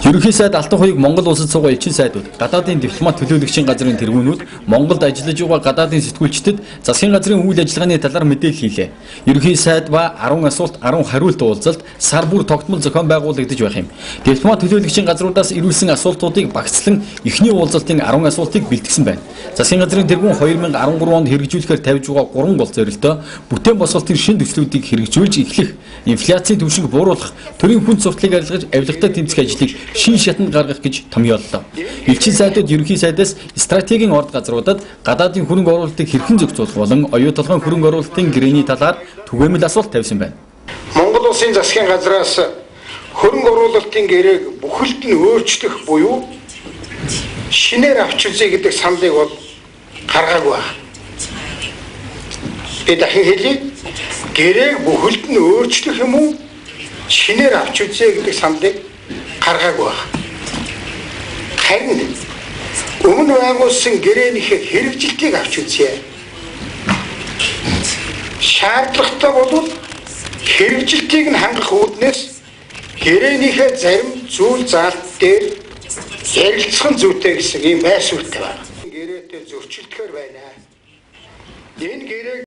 Ерөнхий сайд Алтан хуйг Монгол улсад суугаа элчин сайдууд, гадаадын дипломат төлөөлөгчийн газрын тэргүүнүүд, Монголд ажиллаж байгаа гадаадын сэтгүүлчдэд засгийн газрын үйл ажиллагааны талаар мэдээлэл хийлээ. Ерөнхий сайд ба 10 асуулт 10 хариулт уулзалт сар бүр тогтмол зохион байгуулагдаж байх юм. Дипломат төлөөлөгчийн газруудаас ирүүлсэн асуултуудыг багцлан эхний уулзалтын 10 асуултыг бэлтгэсэн байна. Засгийн газрын тэргүүн 2013 онд хэрэгжүүлэхээр тавьж байгаа 3 гол зорилтоо бүтээн бослолтын шинэ төслүүдийг хэрэгжүүлж эхлэх, инфляцийн түвшинг бууруулах, төрийн хүнд цувралыг арилгаж авилгатай тэмцэх ажлыг шин шатанд гаргах гэж томьёоллоо. Элчин сайдууд ерөнхий сайдаас стратегийн орд газруудад гадаадын хөрөнгө оруулалтыг хэрхэн зохицуулах болон оюу толгойн хөрөнгө оруулалтын гэрээний талаар түгээмэл асуулт тавьсан байна. Монгол улсын засгийн газраас хөрөнгө оруулалтын гэрээг бүхэлд нь өөрчлөх буюу шинээр авч үзье гэдэг саналыг бол гаргаагүй байна. Би дахин хэлье. Гэрээг бүхэлд нь өөрчлөх юм уу? Шинээр авч үзье гэдэг саналыг гаргаагүй байна. Харин өмнө байгуулсан гэрээнийхээ хэрэгжилтийг авч үзье. Шаардлагатай бол хэрэгжилтийг нь хангах үүднээс гэрээнийхээ зарим зүйл заалт дээр ярилцах зүйтэй гэсэн ийм байр суурьтай байна. Гэрээтэй зөрчилдөөр байна. Энэ гэрээ